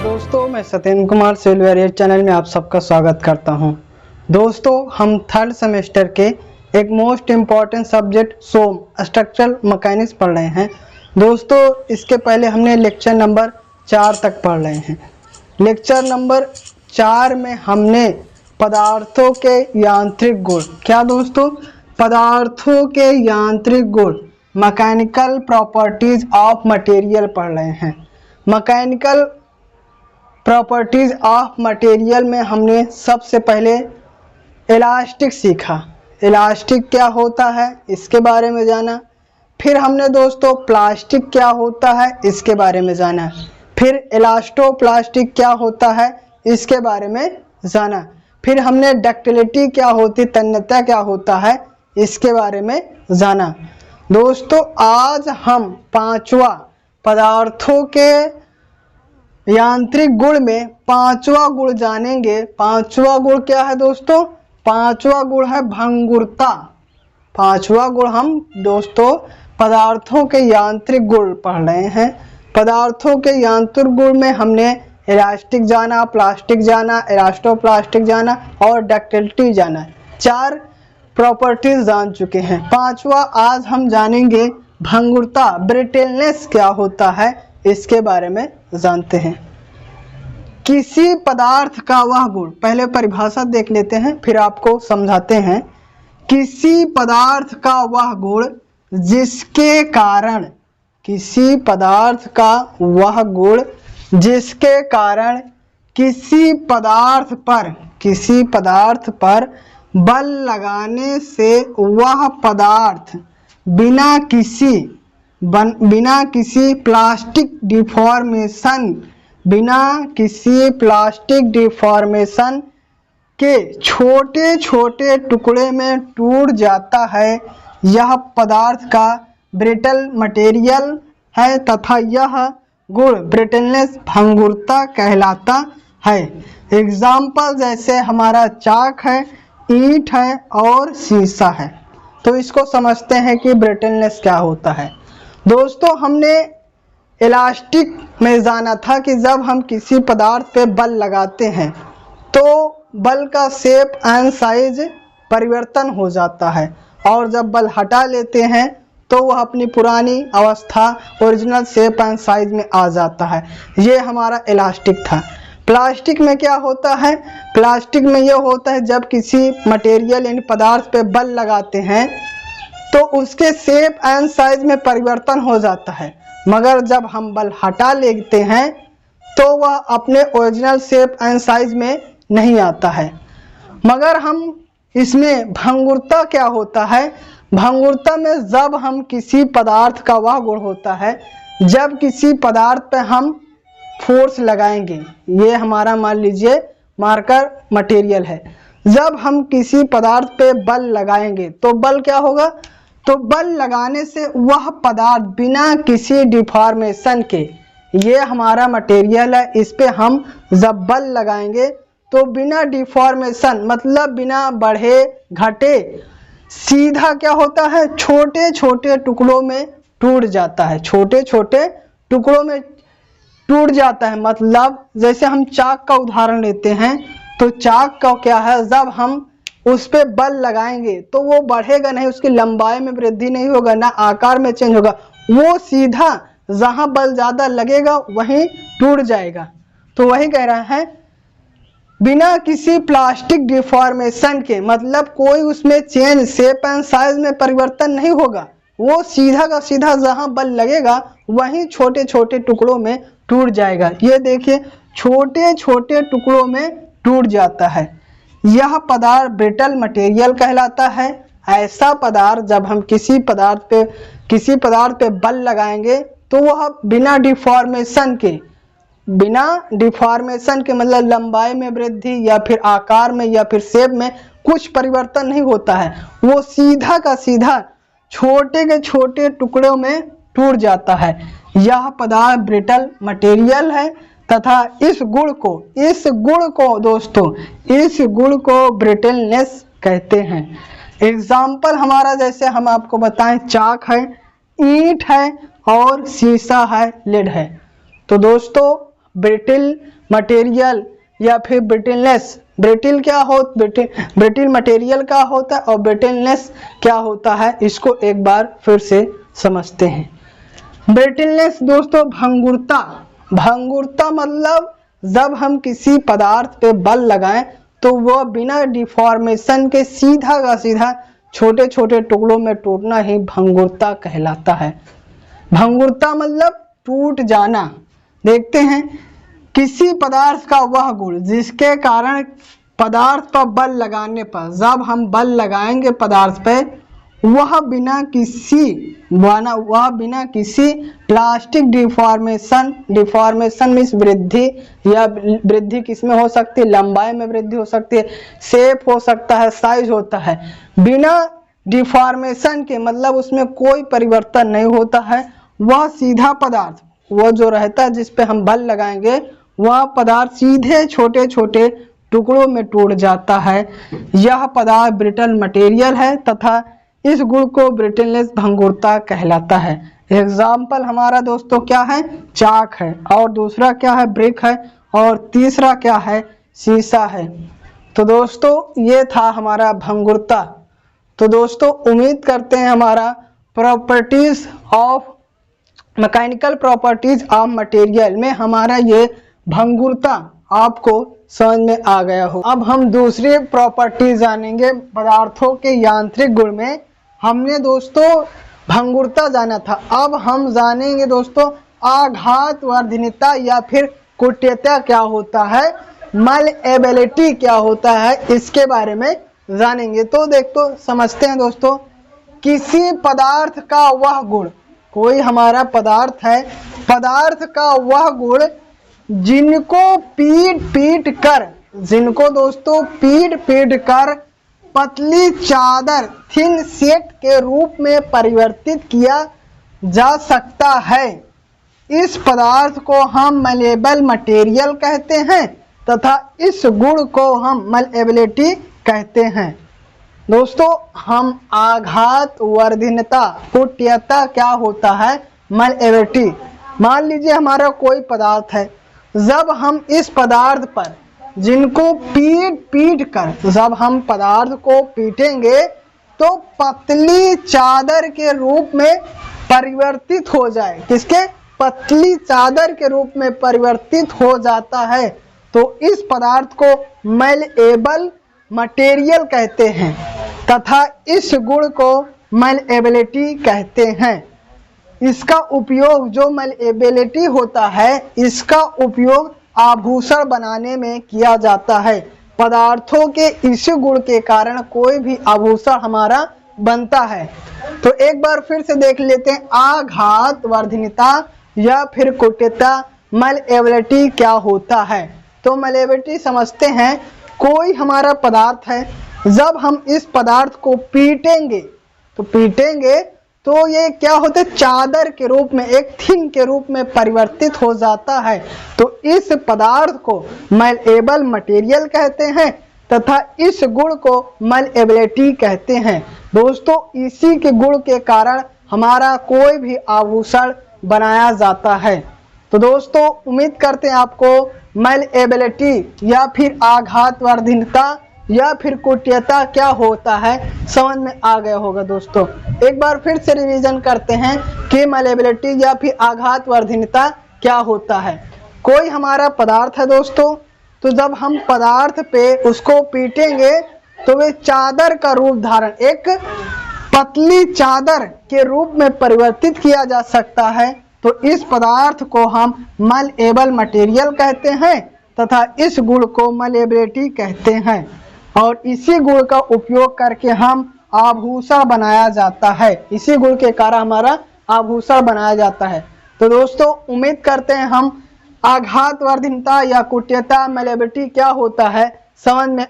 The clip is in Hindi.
दोस्तों, मैं सत्येंद्र कुमार सिल्वेरियर चैनल में आप सबका स्वागत करता हूं। दोस्तों, हम थर्ड सेमेस्टर के एक मोस्ट इम्पॉर्टेंट सब्जेक्ट सोम स्ट्रक्चरल मैकेनिक्स पढ़ रहे हैं। दोस्तों, इसके पहले हमने लेक्चर नंबर 4 तक पढ़ रहे हैं। लेक्चर नंबर 4 में हमने पदार्थों के यांत्रिक गुण, क्या दोस्तों, पदार्थों के यांत्रिक गुण, मैकेनिकल प्रॉपर्टीज ऑफ मटेरियल पढ़ रहे हैं। मैकेनिकल प्रॉपर्टीज ऑफ मटेरियल में हमने सबसे पहले इलास्टिक सीखा। इलास्टिक क्या होता है इसके बारे में जाना। फिर हमने दोस्तों प्लास्टिक क्या होता है इसके बारे में जाना। फिर इलास्टोप्लास्टिक क्या होता है इसके बारे में जाना। फिर हमने डक्टिलिटी क्या होती, तन्यता क्या होता है इसके बारे में जाना। दोस्तों, आज हम पांचवा पदार्थों के यांत्रिक गुण में पांचवा गुण जानेंगे। पांचवा गुण क्या है दोस्तों? पांचवा गुण है भंगुरता। पांचवा गुण हम दोस्तों पदार्थों के यांत्रिक गुण पढ़ रहे हैं। पदार्थों के यांत्रिक गुण में हमने इलास्टिक जाना, प्लास्टिक जाना, इलास्टोप्लास्टिक जाना और डक्टिलिटी जाना। 4 प्रॉपर्टीज जान चुके हैं। पांचवा आज हम जानेंगे भंगुरता, ब्रिटलनेस क्या होता है इसके बारे में जानते हैं। किसी पदार्थ का वह गुण, पहले परिभाषा देख लेते हैं फिर आपको समझाते हैं। किसी पदार्थ का वह गुण जिसके कारण, किसी पदार्थ का वह गुण जिसके कारण किसी पदार्थ पर बल लगाने से वह पदार्थ बिना किसी प्लास्टिक डिफॉर्मेशन के छोटे छोटे टुकड़े में टूट जाता है। यह पदार्थ का ब्रिटल मटेरियल है तथा यह गुण ब्रिटलनेस भंगुरता कहलाता है। एग्जाम्पल जैसे हमारा चाक है, ईंट है और शीशा है। तो इसको समझते हैं कि ब्रिटलनेस क्या होता है। दोस्तों, हमने इलास्टिक में जाना था कि जब हम किसी पदार्थ पे बल लगाते हैं तो बल का शेप एंड साइज परिवर्तन हो जाता है और जब बल हटा लेते हैं तो वह अपनी पुरानी अवस्था ओरिजिनल शेप एंड साइज में आ जाता है। ये हमारा इलास्टिक था। प्लास्टिक में क्या होता है? प्लास्टिक में यह होता है जब किसी मटेरियल यानी पदार्थ पे बल लगाते हैं तो उसके शेप एंड साइज में परिवर्तन हो जाता है, मगर जब हम बल हटा लेते हैं तो वह अपने ओरिजिनल शेप एंड साइज में नहीं आता है। मगर हम इसमें भंगुरता क्या होता है? भंगुरता में जब हम किसी पदार्थ का वह गुण होता है जब किसी पदार्थ पे हम फोर्स लगाएंगे, ये हमारा मान लीजिए मार्कर मटेरियल है, जब हम किसी पदार्थ पे बल लगाएंगे तो बल क्या होगा? तो बल लगाने से वह पदार्थ बिना किसी डिफॉर्मेशन के, ये हमारा मटेरियल है, इस पे हम जब बल लगाएंगे तो बिना डिफॉर्मेशन मतलब बिना बढ़े घटे सीधा क्या होता है? छोटे छोटे टुकड़ों में टूट जाता है। छोटे छोटे टुकड़ों में टूट जाता है। मतलब जैसे हम चाक का उदाहरण लेते हैं तो चाक का क्या है, जब हम उस पे बल लगाएंगे तो वो बढ़ेगा नहीं, उसकी लंबाई में वृद्धि नहीं होगा, ना आकार में चेंज होगा, वो सीधा जहां बल ज्यादा लगेगा वहीं टूट जाएगा। तो वही कह रहा है बिना किसी प्लास्टिक डिफॉर्मेशन के, मतलब कोई उसमें चेंज शेप एंड साइज में परिवर्तन नहीं होगा, वो सीधा का सीधा जहां बल लगेगा वहीं छोटे छोटे टुकड़ों में टूट जाएगा। ये देखिए छोटे छोटे टुकड़ों में टूट जाता है। यह पदार्थ ब्रिटल मटेरियल कहलाता है। ऐसा पदार्थ जब हम किसी पदार्थ पे बल लगाएंगे तो वह बिना डिफॉर्मेशन के मतलब लंबाई में वृद्धि या फिर आकार में या फिर शेप में कुछ परिवर्तन नहीं होता है, वो सीधा का सीधा छोटे के छोटे टुकड़ों में टूट जाता है। यह पदार्थ ब्रिटल मटेरियल है तथा इस गुण को ब्रिटलनेस कहते हैं। एग्जाम्पल हमारा जैसे हम आपको बताएं, चाक है, ईंट है और शीशा है, लेड है। तो दोस्तों ब्रिटिल मटेरियल या फिर ब्रिटिलनेस। ब्रिटिल क्या हो ब्रिटिल मटेरियल क्या होता है और ब्रिटिलनेस क्या होता है, इसको एक बार फिर से समझते हैं। ब्रिटिलनेस दोस्तों भंगुरता, भंगुरता मतलब जब हम किसी पदार्थ पे बल लगाएं तो वह बिना डिफॉर्मेशन के सीधा का सीधा छोटे छोटे टुकड़ों में टूटना ही भंगुरता कहलाता है। भंगुरता मतलब टूट जाना। देखते हैं किसी पदार्थ का वह गुण जिसके कारण पदार्थ पर बल लगाने पर, जब हम बल लगाएंगे पदार्थ पे, वह बिना किसी प्लास्टिक डिफॉर्मेशन मीन्स वृद्धि, या वृद्धि किसमें हो सकती है, लंबाई में वृद्धि हो सकती है, शेप हो सकता है, साइज होता है। बिना डिफॉर्मेशन के मतलब उसमें कोई परिवर्तन नहीं होता है, वह सीधा पदार्थ वह जो रहता है जिस पे हम बल लगाएंगे वह पदार्थ सीधे छोटे छोटे टुकड़ों में टूट जाता है। यह पदार्थ ब्रिटल मटेरियल है तथा इस गुण को ब्रिटलनेस भंगुरता कहलाता है। एग्जाम्पल हमारा दोस्तों क्या है, चाक है, और दूसरा क्या है, ब्रिक है, और तीसरा क्या है, शीशा है। तो दोस्तों ये था हमारा भंगुरता। तो दोस्तों उम्मीद करते हैं हमारा properties of mechanical properties of material में हमारा ये भंगुरता आपको समझ में आ गया हो। अब हम दूसरी प्रॉपर्टी जानेंगे पदार्थों के यांत्रिक गुण में। हमने दोस्तों भंगुरता जाना था, अब हम जानेंगे दोस्तों आघात वर्धनीयता या फिर कुट्यता क्या होता है, मलएबिलिटी क्या होता है, इसके बारे में जानेंगे। तो देखो समझते हैं दोस्तों, किसी पदार्थ का वह गुण, कोई हमारा पदार्थ है, पदार्थ का वह गुण जिनको पीट पीट कर पतली चादर थिन शीट के रूप में परिवर्तित किया जा सकता है, इस पदार्थ को हम मलेबल मटेरियल कहते हैं तथा इस गुण को हम मलएबिलिटी कहते हैं। दोस्तों हम आघात वर्धनीयता कुट्यता क्या होता है, मलएबिलिटी। मान लीजिए हमारा कोई पदार्थ है, जब हम इस पदार्थ पर जिनको पीट कर जब हम पदार्थ को पीटेंगे तो पतली चादर के रूप में परिवर्तित हो जाए, किसके, पतली चादर के रूप में परिवर्तित हो जाता है, तो इस पदार्थ को मलएबल मटेरियल कहते हैं तथा इस गुण को मलएबिलिटी कहते हैं। इसका उपयोग, जो मलएबिलिटी होता है, इसका उपयोग आभूषण बनाने में किया जाता है। पदार्थों के इस गुण के कारण कोई भी आभूषण हमारा बनता है। तो एक बार फिर से देख लेते हैं, आघात वर्धनीयता या फिर कुट्यता मलएबिलिटी क्या होता है। तो मलएबिलिटी समझते हैं, कोई हमारा पदार्थ है, जब हम इस पदार्थ को पीटेंगे तो ये क्या होता है, चादर के रूप में, एक थिन के रूप में परिवर्तित हो जाता है, तो इस पदार्थ को मलएबल मटेरियल कहते हैं तथा इस गुण को मलएबिलिटी कहते हैं। दोस्तों इसी के गुण के कारण हमारा कोई भी आभूषण बनाया जाता है। तो दोस्तों उम्मीद करते हैं आपको मलएबिलिटी या फिर आघात वर्धनीयता या फिर कुट्यता क्या होता है समझ में आ गया होगा। दोस्तों एक बार फिर से रिवीजन करते हैं कि मलएबिलिटी या फिर आघात वर्धनीयता क्या होता है। कोई हमारा पदार्थ है दोस्तों, तो जब हम पदार्थ पे उसको पीटेंगे तो वे चादर का रूप धारण, एक पतली चादर के रूप में परिवर्तित किया जा सकता है, तो इस पदार्थ को हम मलएबल मटेरियल कहते हैं तथा इस गुण को मलएबिलिटी कहते हैं, और इसी गुण का उपयोग करके हम आभूषण बनाया जाता है, इसी गुण के कारण हमारा आभूषण बनाया जाता है। तो दोस्तों उम्मीद करते हैं हम आघात वर्धनीयता या कुट्यता मलएबिलिटी क्या होता है समझ में